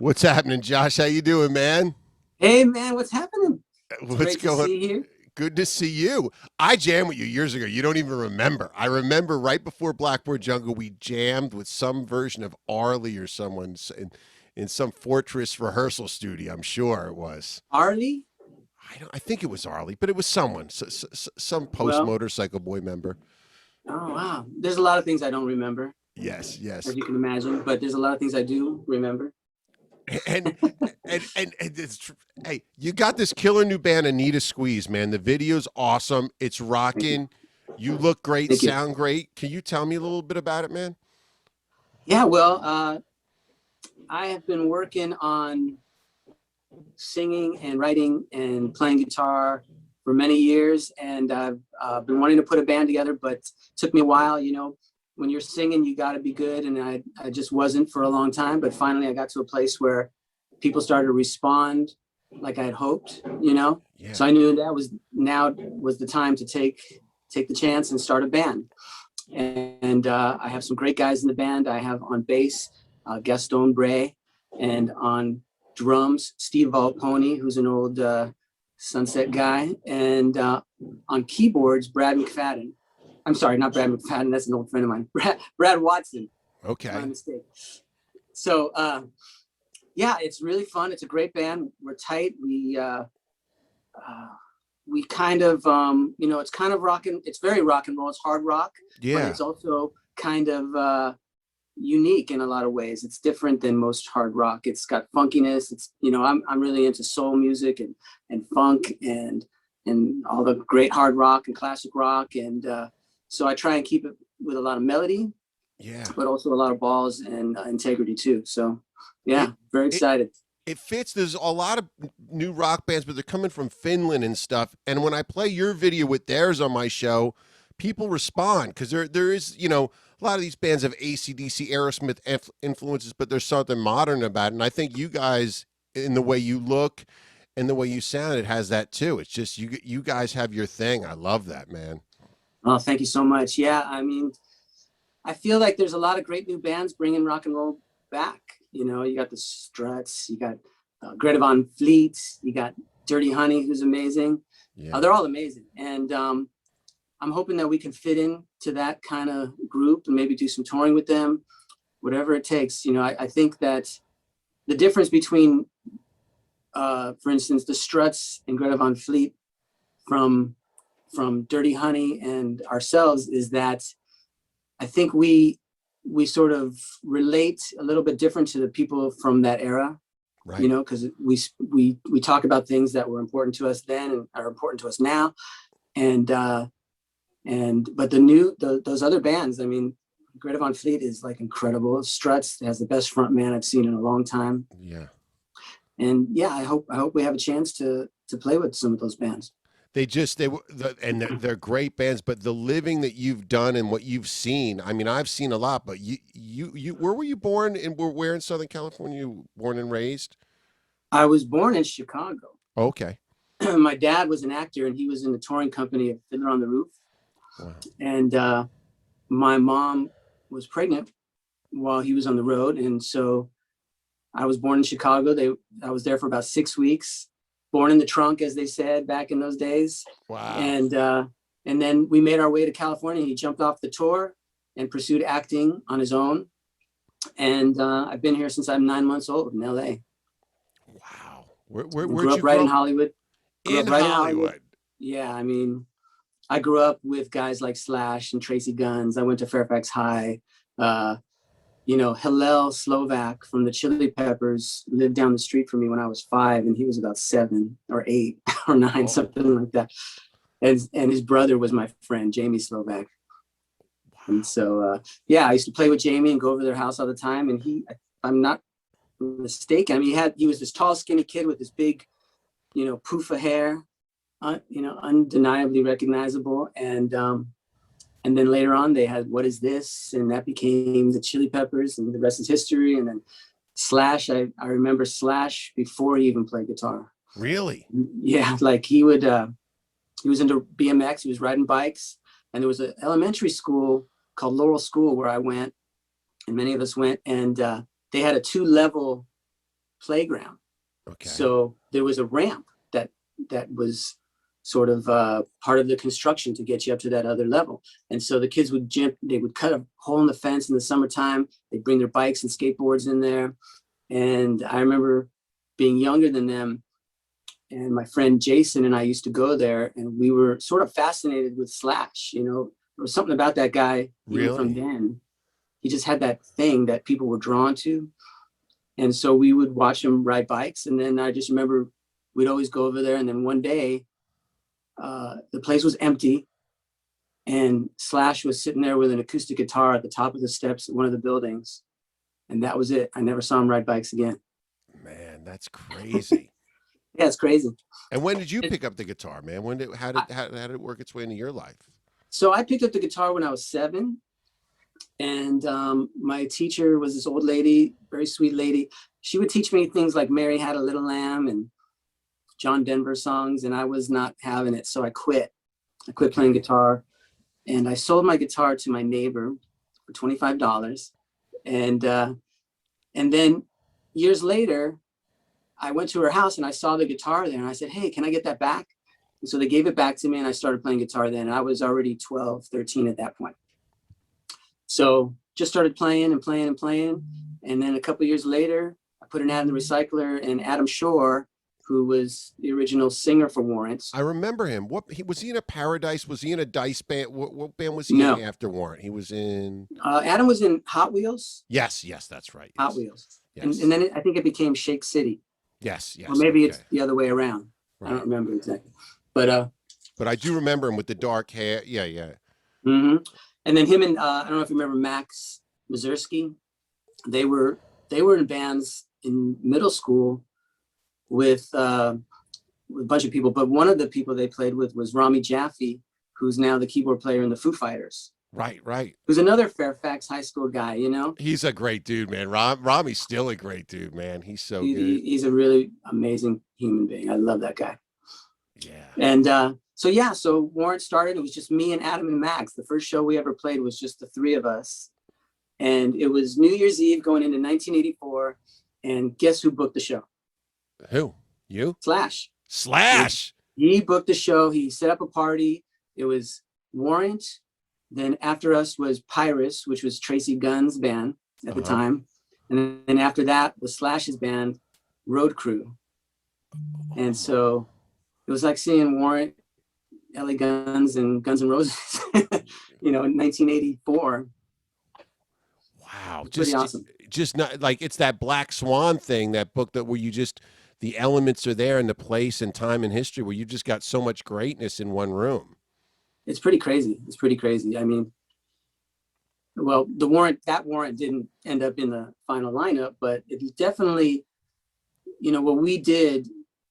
What's happening, Josh? How you doing, man? Hey man, what's happening? It's What's great to going? see you. Good to see you. I jammed with you years ago. You don't even remember. I remember right before Blackboard Jungle, we jammed with some version of Arlie or someone in some Fortress rehearsal studio. I'm sure it was. Arlie? I think it was Arlie, but it was someone, some post Well, motorcycle boy member. oh wow. There's a lot of things I don't remember, Yes, as yes. you can imagine, but there's a lot of things I do remember. and and hey, you got this killer new band, Anita Squeeze, man. The video's awesome. It's Thank you. rocking. You look great, Thank you. sound great. Can you tell me a little bit about it, man? Yeah, well, I have been working on singing and writing and playing guitar for many years, and I've been wanting to put a band together, but it took me a while. When you're singing, you got to be good, and I just wasn't for a long time. But finally, I got to a place where people started to respond like I had hoped. Yeah. So I knew that was the time to take the chance and start a band. And I have some great guys in the band. I have on bass Gaston Bray, and on drums Steve Volponi, who's an old Sunset guy, and on keyboards Brad McFadden. I'm sorry, not Brad McFadden. That's an old friend of mine. Brad Watson. My Okay. mistake. So yeah, it's really fun. It's a great band. We're tight. We kind of it's kind of rocking. It's very rock and roll. It's hard rock, but Yeah. it's also kind of unique in a lot of ways. It's different than most hard rock. It's got funkiness. I'm really into soul music and funk and all the great hard rock and classic rock, and so I try and keep it with a lot of melody, Yeah. but also a lot of balls and integrity too. So It yeah, very it excited. it fits. There's a lot of new rock bands, but they're coming from Finland and stuff. And when I play your video with theirs on my show, people respond because there is, a lot of these bands have ACDC, Aerosmith influences, but there's something modern about it. And I think you guys, in the way you look and the way you sound, it has that too. It's just you guys have your thing. I love that, man. Oh, thank you so much. Yeah, I mean, I feel like there's a lot of great new bands bringing rock and roll back. You got the Struts, you got Greta Van Fleet, you got Dirty Honey, who's amazing. Yeah. They're all amazing, and I'm hoping that we can fit into that kind of group and maybe do some touring with them, whatever it takes. I think that the difference between, for instance, the Struts and Greta Van Fleet from Dirty Honey and ourselves is that I think we sort of relate a little bit different to the people from that era, Right. because we talk about things that were important to us then and are important to us now, and but those other bands, I mean, Greta Van Fleet is like incredible. Struts has the best front man I've seen in a long time, Yeah. and yeah, I hope we have a chance to play with some of those bands. They're great bands, but the living that you've done and what you've seen, I mean, I've seen a lot, but you where were you born and where in Southern California you born and raised? I was born in Chicago. Okay. My dad was an actor, and he was in the touring company of Fiddler on the Roof, Wow. and my mom was pregnant while he was on the road, and so I was born in Chicago. I was there for about 6 weeks, born in the trunk, as they said back in those days, Wow. and then we made our way to California. He jumped off the tour and pursued acting on his own, and I've been here since I'm 9 months old in LA. Wow. Grew Where'd you up right grow in up? Hollywood. Grew In up right in Hollywood. Hollywood. Yeah, I mean, I grew up with guys like Slash and Tracy Guns. I went to Fairfax High. Uh, Hillel Slovak from the Chili Peppers lived down the street from me when I was 5, and he was about 7 or 8 or 9, Oh, something like that. And his brother was my friend, Jamie Slovak. And wow. so, yeah, I used to play with Jamie and go over their house all the time. And I'm not mistaken. I mean, he was this tall, skinny kid with this big, poof of hair, undeniably recognizable. And then later on, they had "What Is This?" and that became the Chili Peppers, and the rest is history. And then Slash, I remember Slash before he even played guitar. Really? Yeah, like he was into BMX. He was riding bikes, and there was an elementary school called Laurel School where I went, and many of us went, and they had a 2-level playground. Okay. So there was a ramp that was sort of part of the construction to get you up to that other level. And so the kids would jump, they would cut a hole in the fence in the summertime. They'd bring their bikes and skateboards in there. And I remember being younger than them, and my friend Jason and I used to go there, and we were sort of fascinated with Slash. You know, there was something about that guy, even from then. He just had that thing that people were drawn to. And so we would watch him ride bikes. And then I just remember we'd always go over there. And then one day, the place was empty, and Slash was sitting there with an acoustic guitar at the top of the steps of one of the buildings. And that was it. I never saw him ride bikes again. Man, that's crazy. Yeah, it's crazy. And when did you pick up the guitar, man? How did it work its way into your life? So I picked up the guitar when I was 7. And my teacher was this old lady, very sweet lady. She would teach me things like Mary Had a Little Lamb and John Denver songs, and I was not having it. So I quit. I quit playing guitar, and I sold my guitar to my neighbor for $25. And then years later, I went to her house and I saw the guitar there, and I said, hey, can I get that back? And so they gave it back to me, and I started playing guitar then. And I was already 12, 13 at that point. So just started playing and playing and playing. And then a couple of years later, I put an ad in the recycler, and Adam Shore, who was the original singer for Warrants. I remember him. Was he in a Paradise? Was he in a Dice band? What band was he in after Warrant? He was in. Adam was in Hot Wheels. Yes, that's right. Yes. Hot Wheels. Yes. And then I think it became Shake City. Yes. Or maybe it's the other way around. Right. I don't remember exactly. But I do remember him with the dark hair. Yeah. Mm-hmm. And then him and I don't know if you remember Max Mazursky. They were in bands in middle school with a bunch of people, but one of the people they played with was Rami Jaffe, who's now the keyboard player in the Foo Fighters. Right. Who's another Fairfax High School guy, you know? He's a great dude, man. Rami's still a great dude, man. He's so good. He's a really amazing human being. I love that guy. Yeah. And so Warrant started. It was just me and Adam and Max. The first show we ever played was just the 3 of us. And it was New Year's Eve going into 1984. And guess who booked the show? Who? You? Slash. He booked the show. He set up a party. It was Warrant. Then after us was Pyrus, which was Tracy Gunn's band at the time. And then after that was Slash's band, Road Crew. And so it was like seeing Warrant, LA Guns, and Guns N' Roses, in 1984. Wow. Pretty awesome. Just not like it's that Black Swan thing, that book where you just, the elements are there in the place and time and history where you just got so much greatness in one room. It's pretty crazy. I mean, well, that Warrant didn't end up in the final lineup, but it definitely, what we did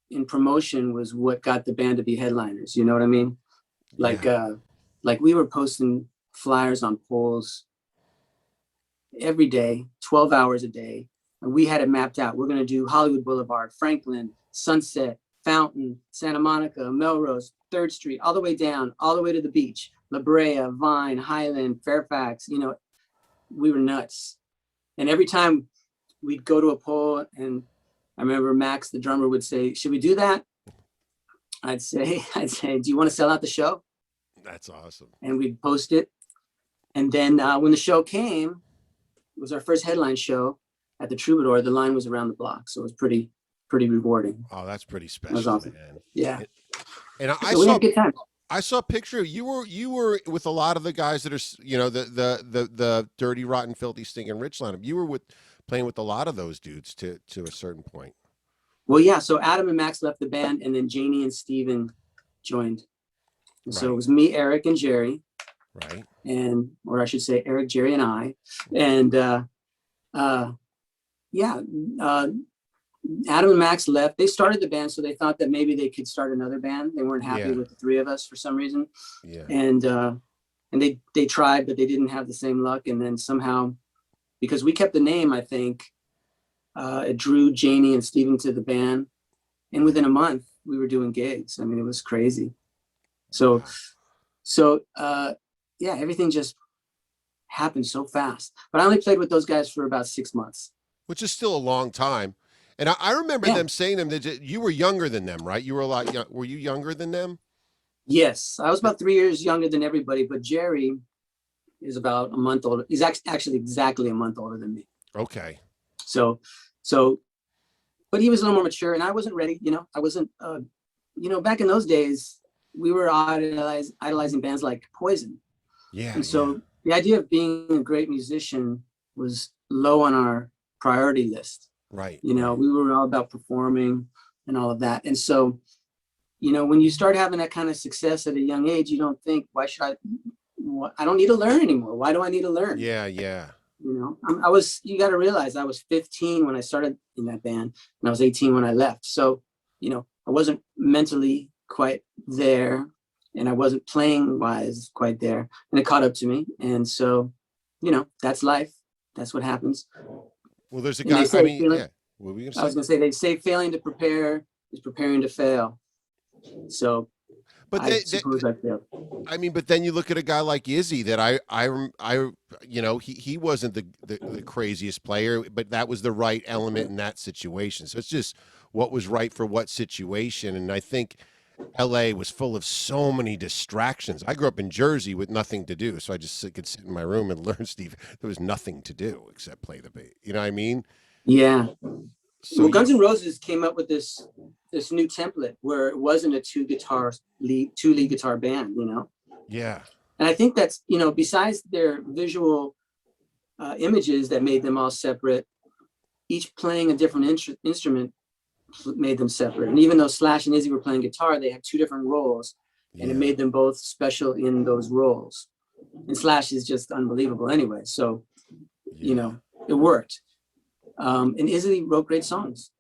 in promotion was what got the band to be headliners. You know what I mean? Like we were posting flyers on poles every day, 12 hours a day. And we had it mapped out. We're going to do Hollywood Boulevard, Franklin, Sunset, Fountain, Santa Monica, Melrose, 3rd Street, all the way down, all the way to the beach, La Brea, Vine, Highland, Fairfax. We were nuts. And every time we'd go to a pole, and I remember Max, the drummer, would say, should we do that? I'd say, do you want to sell out the show? That's awesome. And we'd post it. And then when the show came, it was our first headline show at the Troubadour. The line was around the block. So it was pretty rewarding. Oh, that's pretty special, that was awesome. Man. Yeah. And we had a good time. I saw a picture. You were with a lot of the guys that are, the Dirty, Rotten, Filthy, Stinking Rich lineup. You were playing with a lot of those dudes to a certain point. Well, yeah. So Adam and Max left the band, and then Janie and Steven joined. And so it was me, Eric, and Jerry. Right. Or I should say Eric, Jerry, and I. And Adam and Max left. They started the band, so they thought that maybe they could start another band. They weren't happy with the 3 of us for some reason. Yeah. And they tried, but they didn't have the same luck. And then somehow, because we kept the name, I think, it drew Janie and Steven to the band. And within a month, we were doing gigs. I mean, it was crazy. So everything just happened so fast. But I only played with those guys for about 6 months. Which is still a long time. And I remember Yeah. them saying them that you were younger than them, right? You were a lot young. Were you younger than them? Yes, I was about 3 years younger than everybody, but Jerry is about a month older. He's actually exactly a month older than me. Okay. So, so, but he was a little more mature, and I wasn't ready. I wasn't. Back in those days, we were idolizing bands like Poison, Yeah, and yeah. so the idea of being a great musician was low on our priority list. Right. Right. We were all about performing and all of that, and so when you start having that kind of success at a young age, you don't think, why should I don't need to learn anymore. Why do I need to learn? Yeah, yeah. You got to realize I was 15 when I started in that band, and I was 18 when I left. So, I wasn't mentally quite there, and I wasn't playing wise quite there, and it caught up to me. And so, that's life. That's what happens. Well, there's a And they guy, say yeah. What were we I was going to going to say, they say failing to prepare is preparing to fail. So But I suppose I failed. but then you look at a guy like Izzy that he wasn't the craziest player, but that was the right element in that situation. So it's just what was right for what situation. And I think LA was full of so many distractions. I grew up in Jersey with nothing to do, so I just could sit in my room and learn, Steve. There was nothing to do except play the bass. You know what I mean? Yeah. So Well, Guns N' Roses came up with this new template where it wasn't a two lead guitar band, yeah. And I think that's, besides their visual images that made them all separate, each playing a different instrument made them separate. And even though Slash and Izzy were playing guitar, they had two different roles, and it made them both special in those roles. And Slash is just unbelievable anyway. So, it worked. And Izzy wrote great songs.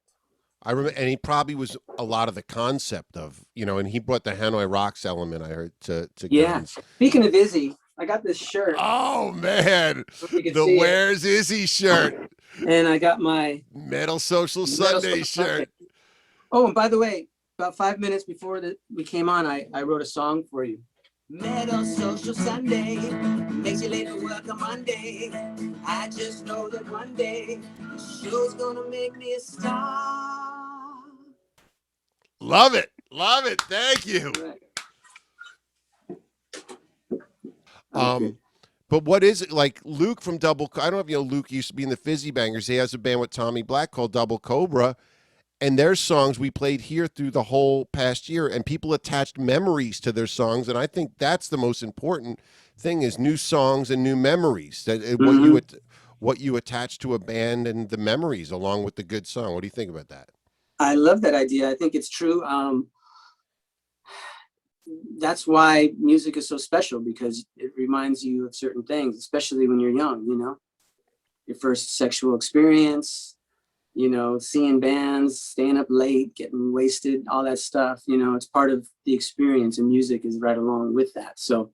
I remember, and he probably was a lot of the concept of, and he brought the Hanoi Rocks element, I heard, to Guns. Speaking of Izzy, I got this shirt. Oh, man. The Where's Izzy shirt. And I got my Metal Social Sunday shirt. Oh, and by the way, about 5 minutes before we came on, I wrote a song for you. Metal Social Sunday makes you late to work on Monday. I just know that one day the show's gonna make me a star. Love it. Love it. Thank you. But what is it like? Luke from Double? I don't know if you know Luke used to be in the Fizzy Bangers. He has a band with Tommy Black called Double Cobra, and their songs we played here through the whole past year, and people attached memories to their songs, and I think that's the most important thing: is new songs and new memories. What you attach to a band and the memories along with the good song. What do you think about that? I love that idea. I think it's true. That's why music is so special, because it reminds you of certain things, especially when you're young, your first sexual experience, seeing bands, staying up late, getting wasted, all that stuff, it's part of the experience, and music is right along with that. So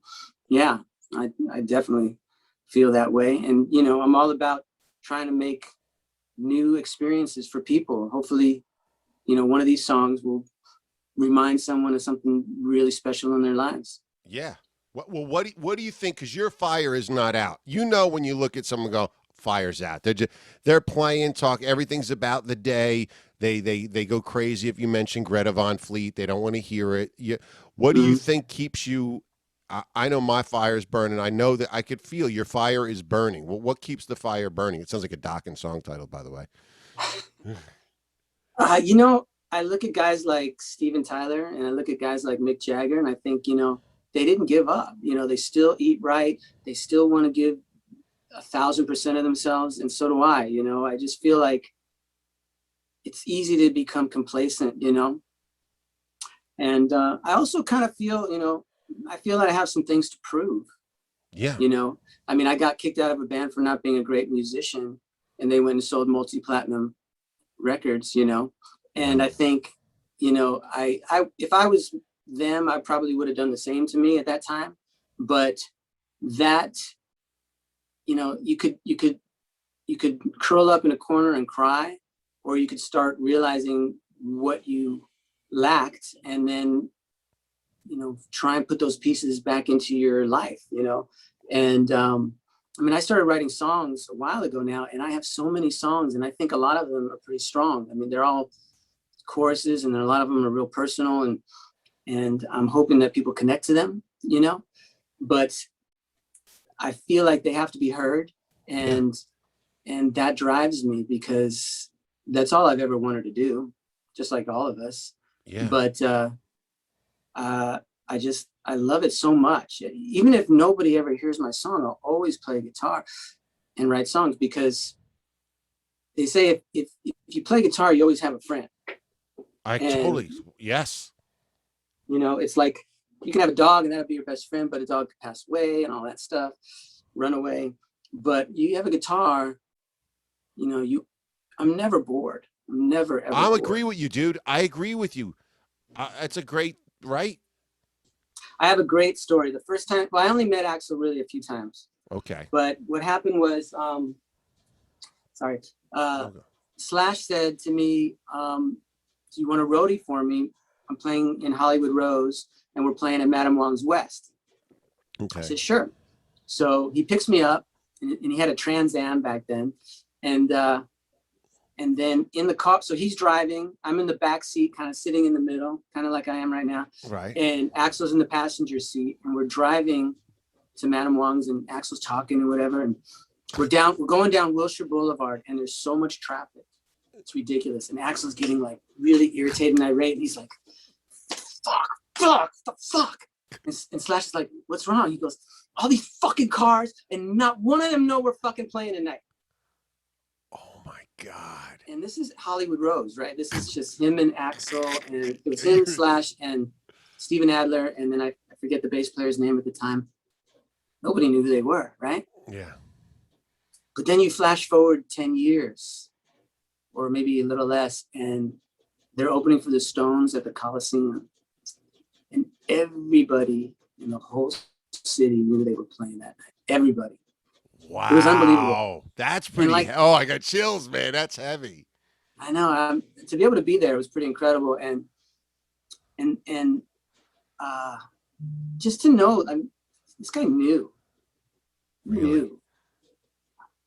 yeah, I definitely feel that way. And, I'm all about trying to make new experiences for people. Hopefully, one of these songs will remind someone of something really special in their lives. Yeah. What do you think? Because your fire is not out. When you look at someone and go, fire's out. They're playing, talk. Everything's about the day. They go crazy if you mention Greta Van Fleet. They don't want to hear it. What do you think keeps you? I know my fire is burning. I know that I could feel your fire is burning. What keeps the fire burning? It sounds like a Dokken song title, by the way. I look at guys like Steven Tyler, and I look at guys like Mick Jagger, and I think, they didn't give up. They still eat right. They still want to give 1,000% of themselves. And so do I. I just feel like it's easy to become complacent, and I also kind of feel, I feel that I have some things to prove. Yeah. I got kicked out of a band for not being a great musician, and they went and sold multi-platinum records, and I think, I if I was them, I probably would have done the same to me at that time. But that, you could curl up in a corner and cry, or you could start realizing what you lacked, and then, try and put those pieces back into your life, and I mean, I started writing songs a while ago now, and I have so many songs, and I think a lot of them are pretty strong. I mean, they're all choruses, and a lot of them are real personal, and I'm hoping that people connect to them, you know. But I feel like they have to be heard, and that drives me because that's all I've ever wanted to do, just like all of us. Yeah. But I love it so much. Even if nobody ever hears my song, I'll always play guitar and write songs, because they say if you play guitar, you always have a friend. Totally, yes. You know, it's like you can have a dog and that'll be your best friend, but a dog could pass away and all that stuff, run away. But you have a guitar, you know, I'm never bored. I'm never ever I bored. agree with you, dude. I agree with you. It's a great, right? I have a great story. The first time, well, I only met Axl really a few times. Okay. But what happened was, Slash said to me, do you want a roadie for me? I'm playing in Hollywood Rose and we're playing at Madame Wong's West. Okay. I said, sure. So he picks me up, and he had a Trans Am back then. And then in the car, so he's driving, I'm in the back seat, kind of sitting in the middle, kind of like I am right now. Right. And Axl's in the passenger seat, and we're driving to Madame Wong's, and Axl's talking or whatever. And we're going down Wilshire Boulevard, and there's so much traffic. It's ridiculous. And Axl's getting like really irritated and irate. And he's like, fuck. And Slash is like, what's wrong? He goes, all these fucking cars, and not one of them know we're fucking playing tonight. Oh my God. And this is Hollywood Rose, right? This is just him and Axl, and it was him, Slash, and Steven Adler, and then I forget the bass player's name at the time. Nobody knew who they were, right? Yeah. But then you flash forward 10 years, or maybe a little less, and they're opening for the Stones at the Coliseum. And everybody in the whole city knew they were playing that night. Everybody. Wow. It was unbelievable. That's pretty, oh, I got chills, man. That's heavy. I know. To be able to be there was pretty incredible. And just to know, this guy knew. He knew.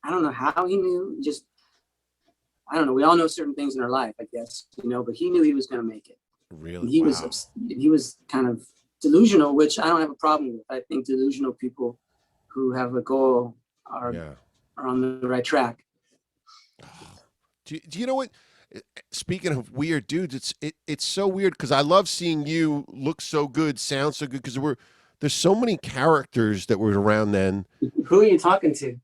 I don't know how he knew. Just, I don't know. We all know certain things in our life, I guess, you know, but he knew he was going to make it. Really? And he was kind of delusional, which I don't have a problem with. I think delusional people who have a goal are on the right track. Do you know what? Speaking of weird dudes, it's so weird because I love seeing you look so good, sound so good, because there's so many characters that were around then. Who are you talking to?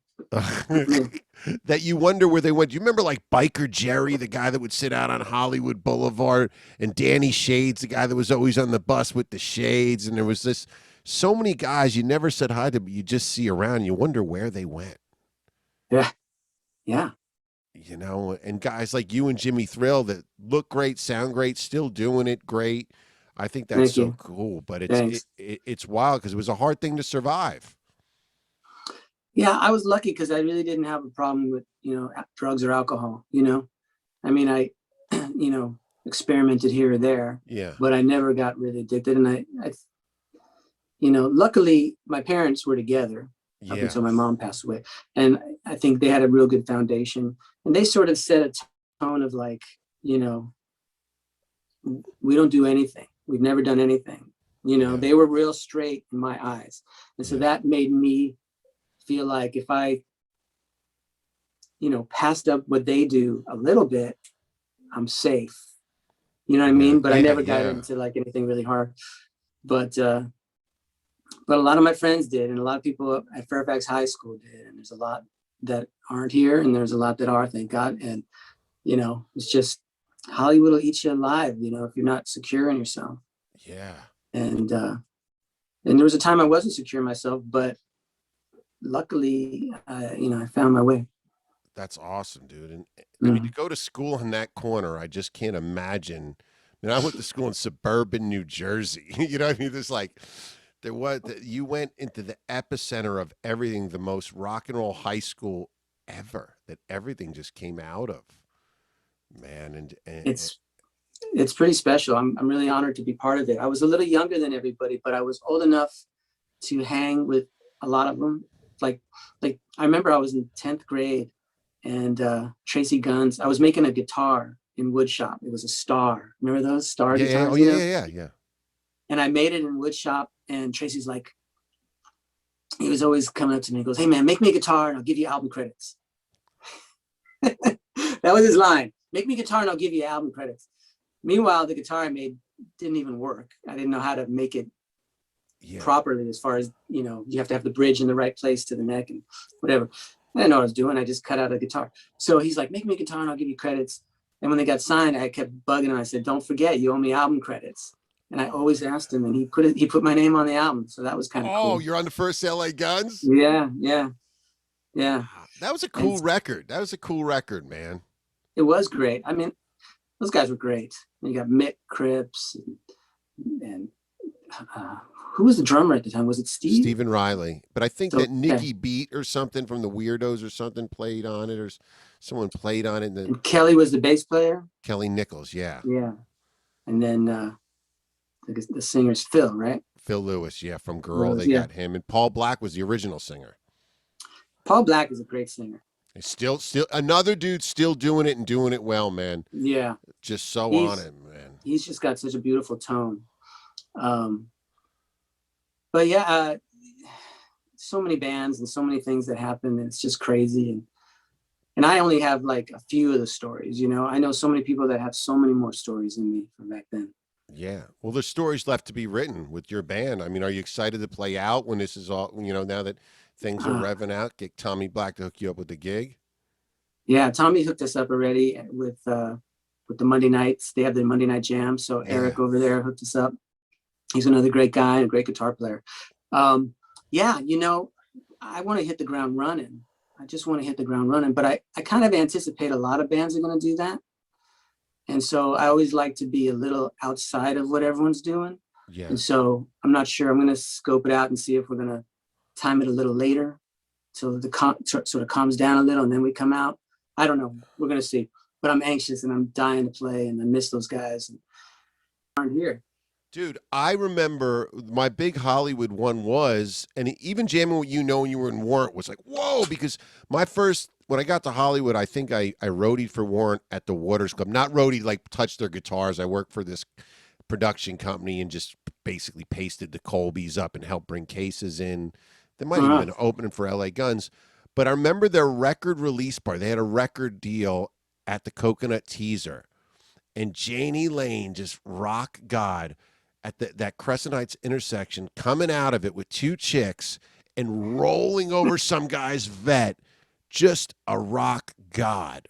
That you wonder where they went. Do you remember like Biker Jerry, the guy that would sit out on Hollywood Boulevard, and Danny Shades, the guy that was always on the bus with the shades, and there was so many guys you never said hi to, but you just see around and you wonder where they went. Yeah. You know, and guys like you and Jimmy Thrill that look great, sound great, still doing it great. I think that's so cool, but it's wild because it was a hard thing to survive. Yeah, I was lucky because I really didn't have a problem with, you know, drugs or alcohol, you know. I mean, I, you know, experimented here or there, but I never got really addicted. And I you know, luckily my parents were together up until my mom passed away. And I think they had a real good foundation. And they sort of set a tone of like, you know, we don't do anything. We've never done anything. You know, they were real straight in my eyes. And so that made me feel like if I, you know, passed up what they do a little bit, I'm safe. You know what I mean? But I never got into like anything really hard. But a lot of my friends did, and a lot of people at Fairfax High School did. And there's a lot that aren't here, and there's a lot that are, thank God. And, you know, it's just Hollywood will eat you alive, you know, if you're not secure in yourself. Yeah. And there was a time I wasn't secure in myself, but luckily, you know, I found my way. That's awesome, dude. And I mean, to go to school in that corner, I just can't imagine. I mean, I went to school in suburban New Jersey. You know what I mean? There's like, you went into the epicenter of everything, the most rock and roll high school ever, that everything just came out of, man. And it's pretty special. I'm really honored to be part of it. I was a little younger than everybody, but I was old enough to hang with a lot of them. like I remember I was in 10th grade, and Tracy Guns, I was making a guitar in wood shop. It was a Star. Remember those Star Yeah, guitars? oh yeah. And I made it in wood shop, and Tracy's like, he was always coming up to me and goes, "Hey man, make me a guitar and I'll give you album credits." That was his line. Make me a guitar and I'll give you album credits. Meanwhile, the guitar I made didn't even work. I didn't know how to make it properly, as far as, you know, you have to have the bridge in the right place to the neck and whatever. I didn't know what I was doing. I just cut out a guitar. So he's like, "Make me a guitar and I'll give you credits." And when they got signed, I kept bugging him. I said, "Don't forget, you owe me album credits." And I always asked him, and he put my name on the album. So that was kind of cool. Oh, you're on the first LA Guns? Yeah. That was a cool record. That was a cool record, man. It was great. I mean, those guys were great. You got Mick Cripps and who was the drummer at the time? Was it Steve? Stephen Riley. But I think that Nikki Beat or something from the Weirdos or something played on it, or someone played on it. And Kelly was the bass player. Kelly Nichols, yeah. Yeah. And then the singer's Phil, right? Phil Lewis, yeah, from Girl. They got him. And Paul Black was the original singer. Paul Black is a great singer. Still another dude still doing it and doing it well, man. Yeah. Just so on it, man. He's just got such a beautiful tone. But yeah, so many bands and so many things that happen. It's just crazy. And I only have like a few of the stories, you know. I know so many people that have so many more stories than me from back then. Yeah. Well, there's stories left to be written with your band. I mean, are you excited to play out when this is all, you know, now that things are revving out? Get Tommy Black to hook you up with the gig? Yeah, Tommy hooked us up already with the Monday nights. They have the Monday night jam. So Eric over there hooked us up. He's another great guy and a great guitar player. Yeah, you know, I want to hit the ground running. I just want to hit the ground running. But I kind of anticipate a lot of bands are going to do that. And so I always like to be a little outside of what everyone's doing. Yeah. And so I'm not sure. I'm going to scope it out and see if we're going to time it a little later so the sort of calms down a little, and then we come out. I don't know. We're going to see. But I'm anxious and I'm dying to play, and I miss those guys and aren't here. Dude, I remember my big Hollywood one was, and even jamming with you knowing you were in Warrant was like, whoa, because when I got to Hollywood, I think I roadied for Warrant at the Waters Club. Not roadied, like touched their guitars. I worked for this production company and just basically pasted the Colbys up and helped bring cases in. They might have been opening for LA Guns. But I remember their record release party. They had a record deal at the Coconut Teaser. And Janie Lane, just rock god, at that Crescent Heights intersection, coming out of it with two chicks and rolling over some guy's vet. Just a rock god.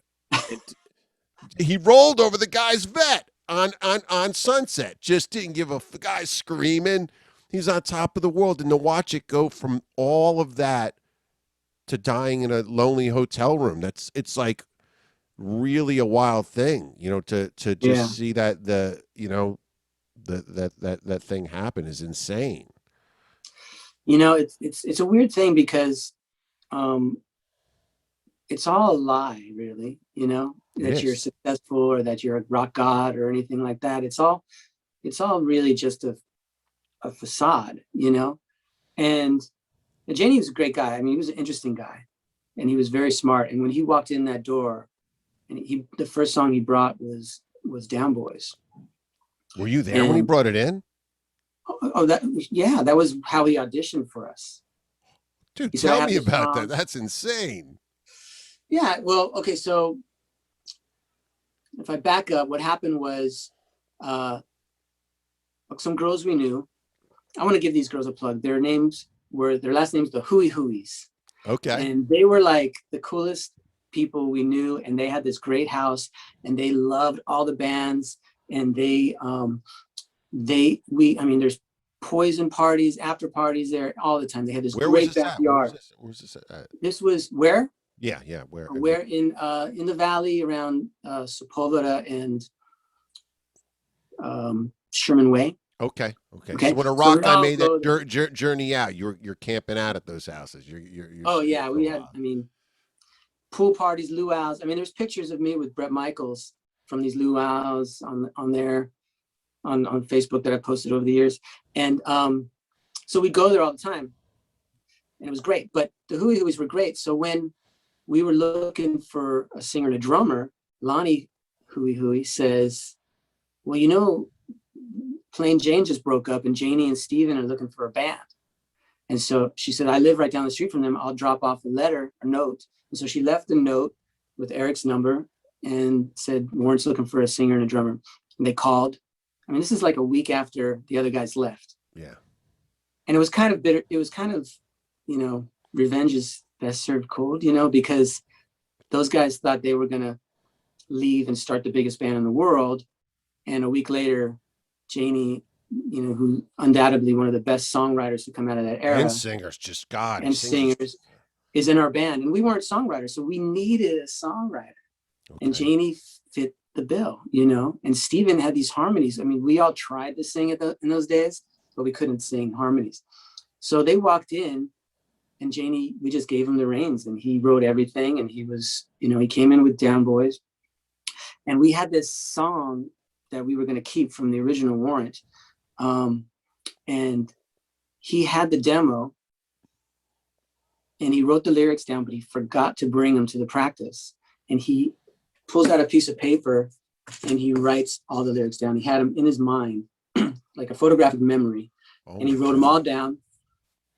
He rolled over the guy's vet on Sunset. Just didn't give a guy screaming. He's on top of the world. And to watch it go from all of that to dying in a lonely hotel room, it's like really a wild thing, you know, to just see that that thing happen is insane. You know, it's a weird thing because it's all a lie, really, you know, that you're successful or that you're a rock god or anything like that. It's all really just a facade, you know. And Janie was a great guy. I mean, he was an interesting guy and he was very smart. And when he walked in that door, and the first song he brought was Down Boys. Were you there when he brought it in? That was how he auditioned for us. Dude, tell me about that. That's insane. Yeah, well, okay, so if I back up, what happened was some girls we knew. I want to give these girls a plug. Their last names the Hooey Hooeys. Okay. And they were like the coolest people we knew, and they had this great house, and they loved all the bands, and there's Poison parties, after parties there all the time. They had this great backyard. Where was this at? This was where? Yeah, where? Where in the valley around Sepulveda and Sherman Way. Okay. So when a rock guy made that journey out, you're camping out at those houses. Oh yeah, we had. I mean, pool parties, luau's. I mean, there's pictures of me with Bret Michaels from these luau's on Facebook that I posted over the years, and so we go there all the time. and it was great. But the Hooey Hooeys were great. So when we were looking for a singer and a drummer, Lonnie Hooey Hooey says, well, you know, Plain Jane just broke up and Janie and Steven are looking for a band. And so she said, I live right down the street from them. I'll drop off a note. And so she left a note with Eric's number and said, Warrant's looking for a singer and a drummer. And they called. I mean, this is like a week after the other guys left. Yeah. And it was kind of bitter. It was kind of, you know, revenge is best served cold, you know, because those guys thought they were going to leave and start the biggest band in the world. And a week later, Janie, you know, who undoubtedly one of the best songwriters to come out of that era. And singers, just God. And singers is in our band. And we weren't songwriters, so we needed a songwriter. Okay. And Janie fit the bill, you know. And Steven had these harmonies. I mean, we all tried to sing in those days, but we couldn't sing harmonies. So they walked in and Janie, we just gave him the reins and he wrote everything. And he was, you know, he came in with Down Boys. And we had this song that we were going to keep from the original Warrant. And he had the demo and he wrote the lyrics down, but he forgot to bring them to the practice. And he pulls out a piece of paper and he writes all the lyrics down. He had them in his mind, like a photographic memory. Oh, and he wrote them all down.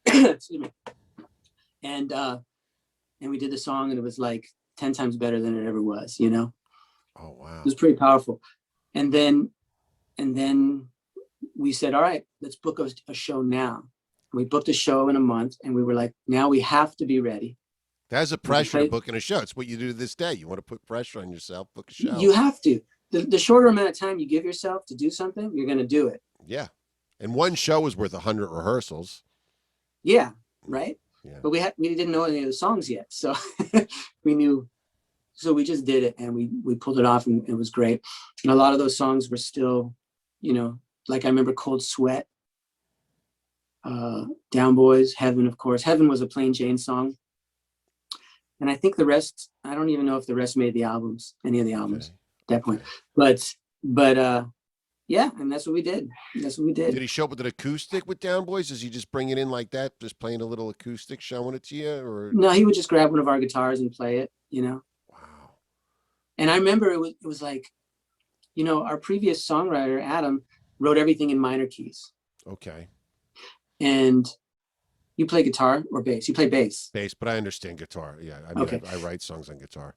Excuse me. And we did the song and it was like 10 times better than it ever was, you know? Oh, wow. It was pretty powerful. And then we said, all right, let's book a show now. We booked a show in a month and we were like, now we have to be ready. That's a pressure to booking a show. It's what you do to this day. You want to put pressure on yourself, book a show. You have to. The shorter amount of time you give yourself to do something, you're going to do it. Yeah. And one show is worth 100 rehearsals. Yeah. Right. Yeah. But we didn't know any of the songs yet. So we knew. So we just did it and we pulled it off and it was great. And a lot of those songs were still, you know, like I remember Cold Sweat, Down Boys, Heaven, of course. Heaven was a Plain Jane song. And I think the rest, I don't even know if the rest made the albums, any of the albums at that point. But yeah, and that's what we did. That's what we did. Did he show up with an acoustic with Down Boys? Does he just bring it in like that, just playing a little acoustic, showing it to you? Or no, he would just grab one of our guitars and play it, you know? Wow. And I remember it was like, you know, our previous songwriter, Adam, wrote everything in minor keys. Okay. And you play guitar or bass? You play bass. Bass, but I understand guitar. Yeah, I mean, okay. I write songs on guitar.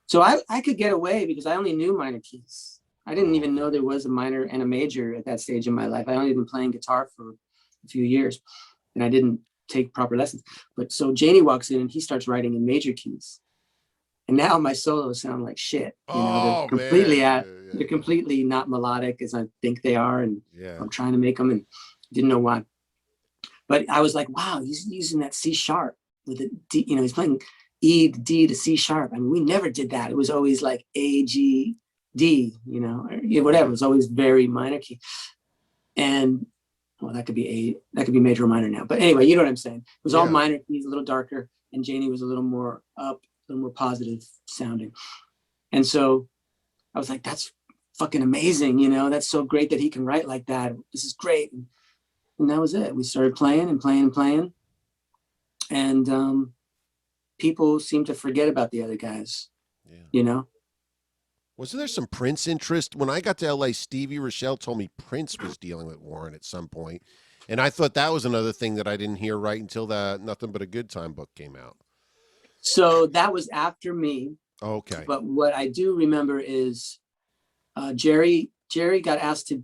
So I could get away because I only knew minor keys. I didn't even know there was a minor and a major at that stage in my life. I only been playing guitar for a few years and I didn't take proper lessons. But so Janie walks in and he starts writing in major keys. And now my solos sound like shit. You know, they're completely they're completely not melodic as I think they are. And I'm trying to make them and didn't know why. But I was like, wow, he's using that C sharp with a D, you know, he's playing E to D to C sharp. I mean, we never did that. It was always like A, G, D, you know, or whatever. It was always very minor key. And well, that could be major or minor now. But anyway, you know what I'm saying? It was all minor keys, a little darker, and Janie was a little more up, a little more positive sounding. And so I was like, that's fucking amazing, you know, that's so great that he can write like that. This is great. And that was it. We started playing and playing and playing. And people seemed to forget about the other guys, you know? Wasn't there some Prince interest? When I got to LA, Stevie Rochelle told me Prince was dealing with Warrant at some point. And I thought that was another thing that I didn't hear right until the Nothing But a Good Time book came out. So that was after me. Okay. But what I do remember is Jerry got asked to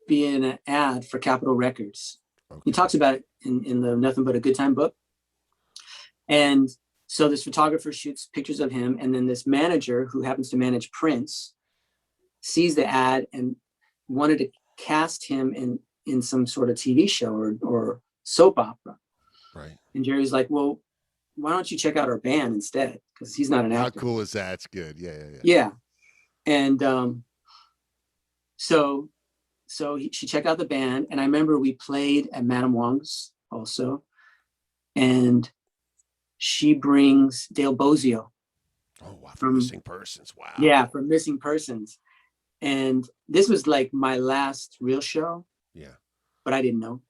be in an ad for Capitol Records. Okay. He talks about it in the Nothing But a Good Time book. And so this photographer shoots pictures of him, and then this manager who happens to manage Prince sees the ad and wanted to cast him in some sort of TV show or soap opera. Right. And Jerry's like, well, why don't you check out our band instead? Because he's not an actor. How cool is that? It's good. Yeah. Yeah. And so she checked out the band, and I remember we played at Madame Wong's also, and she brings Dale Bozio. Oh, wow. From Missing Persons. Wow. Yeah, from Missing Persons. And this was like my last real show. Yeah. But I didn't know.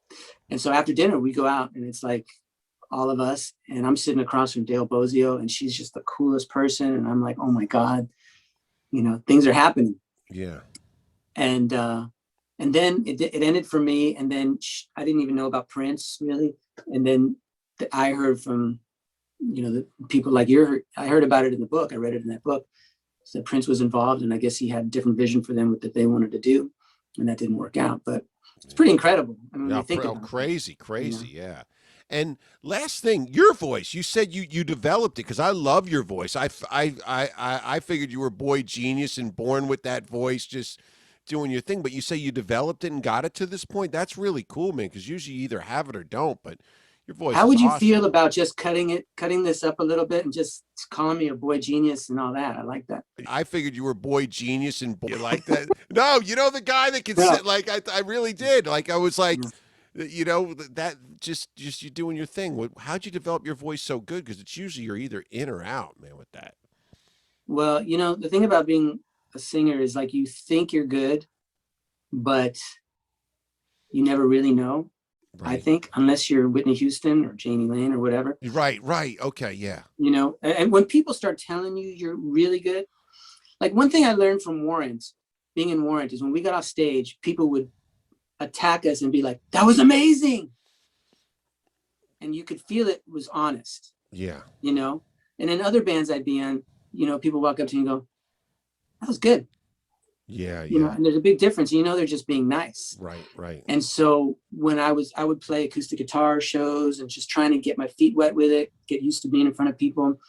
And so after dinner, we go out and it's like all of us, and I'm sitting across from Dale Bozio, and she's just the coolest person. And I'm like, oh my God, you know, things are happening. Yeah. And then it ended for me. And then I didn't even know about Prince really. And then I heard from, you know, the people like I heard about it in the book. I read it in that book. So Prince was involved, and I guess he had a different vision for them that they wanted to do, and that didn't work out. But it's pretty incredible. I mean, when you think about crazy, it, you know? yeah. And last thing, your voice. You said you developed it, because I love your voice. I figured you were boy genius and born with that voice, just doing your thing. But you say you developed it and got it to this point. That's really cool, man. Because usually you either have it or don't. But your voice. How is would you awesome. feel about just cutting this up a little bit and just calling me a boy genius and all that? I like that. I figured you were boy genius and boy like that. No, you know, the guy that can sit, like I really did. Like I was like, you know, that just you doing your thing. How'd you develop your voice so good? Because it's usually you're either in or out, man, with that. Well, you know, the thing about being a singer is like you think you're good, but you never really know. Right. I think, unless you're Whitney Houston or Janie Lane or whatever. Right. Okay, yeah. You know, and when people start telling you you're really good, like one thing I learned from Warrant, being in Warrant, is when we got off stage, people would attack us and be like, that was amazing. And you could feel it was honest. Yeah. You know, and in other bands I'd be in, you know, people walk up to you and go, that was good. Yeah, you know, and there's a big difference. You know, they're just being nice. Right. And so when I would play acoustic guitar shows and just trying to get my feet wet with it, get used to being in front of people,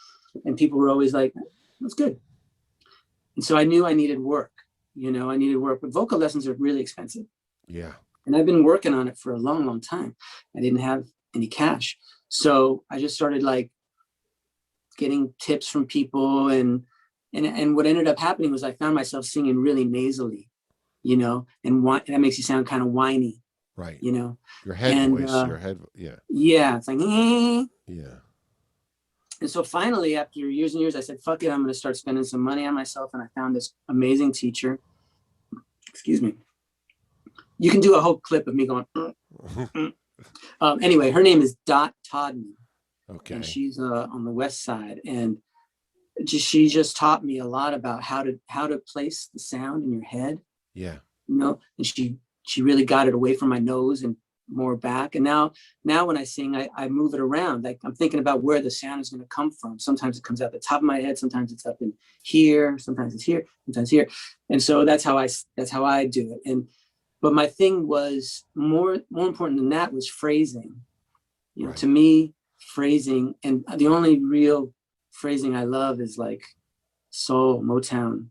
and people were always like, that's good. And so I knew I needed work. You know, I needed work, but vocal lessons are really expensive. Yeah. And I've been working on it for a long, long time. I didn't have any cash. So I just started like getting tips from people, and what ended up happening was I found myself singing really nasally, you know, and that makes you sound kind of whiny, right? You know, your head voice, your head, yeah, it's like, yeah. And so finally, after years and years, I said, "Fuck it, I'm going to start spending some money on myself." And I found this amazing teacher. Excuse me. You can do a whole clip of me going. Anyway, her name is Dot Todman. Okay. And she's on the West Side, and she just taught me a lot about how to place the sound in your head. Yeah. You know, and she really got it away from my nose and more back. And now when I sing, I move it around. Like I'm thinking about where the sound is going to come from. Sometimes it comes out the top of my head. Sometimes it's up in here. Sometimes it's here. Sometimes here. And so that's how I do it. But my thing was more important than that was phrasing. You know, to me, phrasing, and the only real phrasing I love is like soul, Motown,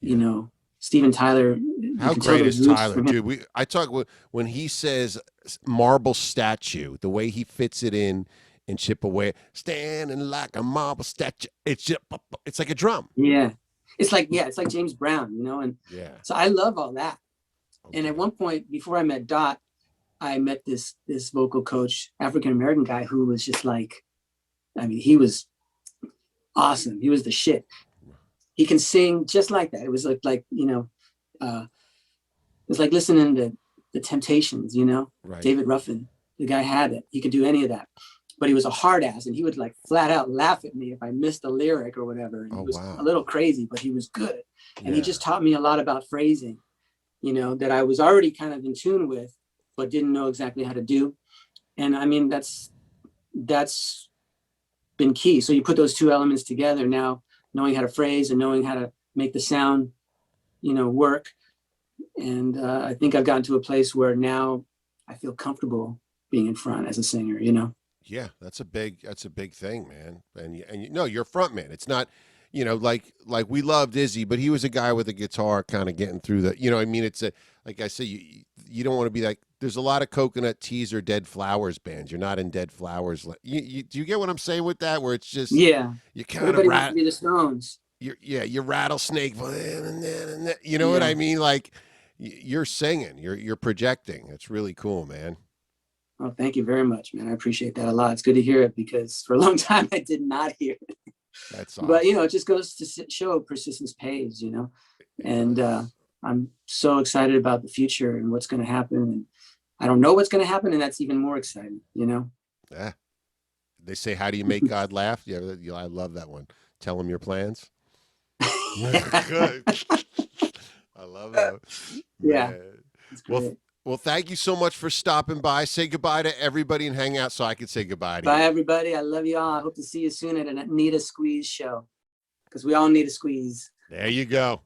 you know, Steven Tyler. How great is Tyler, dude? I talk when he says marble statue, the way he fits it in Chip Away, standing like a marble statue. It's like a drum. Yeah. It's like James Brown, you know, and so I love all that. Okay. And at one point before I met Dot, I met this vocal coach, African-American guy, who was just like, I mean, he was awesome. He was the shit. He can sing just like that. It was like you know, it was like listening to the Temptations, you know, David Ruffin. The guy had it. He could do any of that. But he was a hard ass, and he would like flat out laugh at me if I missed a lyric or whatever. And he was a little crazy, but he was good. And he just taught me a lot about phrasing, you know, that I was already kind of in tune with, but didn't know exactly how to do. And I mean, that's been key. So you put those two elements together now, knowing how to phrase and knowing how to make the sound, you know, work. And I think I've gotten to a place where now I feel comfortable being in front as a singer, you know? Yeah, that's a big thing, man. And you know, you're front man. It's not, you know, like we loved Izzy, but he was a guy with a guitar kind of getting through the, you know, I mean, it's like I say, you don't want to be like, there's a lot of Coconut Teas or Dead Flowers bands. You're not in Dead Flowers. Do you get what I'm saying with that? Where it's just, you kind Everybody wants to be the Stones. You're rattlesnake, you know what I mean? Like you're singing, you're projecting. It's really cool, man. Oh, thank you very much, man. I appreciate that a lot. It's good to hear it because for a long time I did not hear it. That's awesome. But, you know, it just goes to show persistence pays, you know, and I'm so excited about the future and what's going to happen. And I don't know what's going to happen. And that's even more exciting, you know? Yeah. They say, how do you make God laugh? Yeah, I love that one. Tell him your plans. Good. I love that. Yeah. Man. It's Well, great. well, thank you so much for stopping by. Say goodbye to everybody and hang out so I could say goodbye to Bye, you. everybody. I love you all. I hope to see you soon at an Anita Squeeze show, because we all need a squeeze. There you go.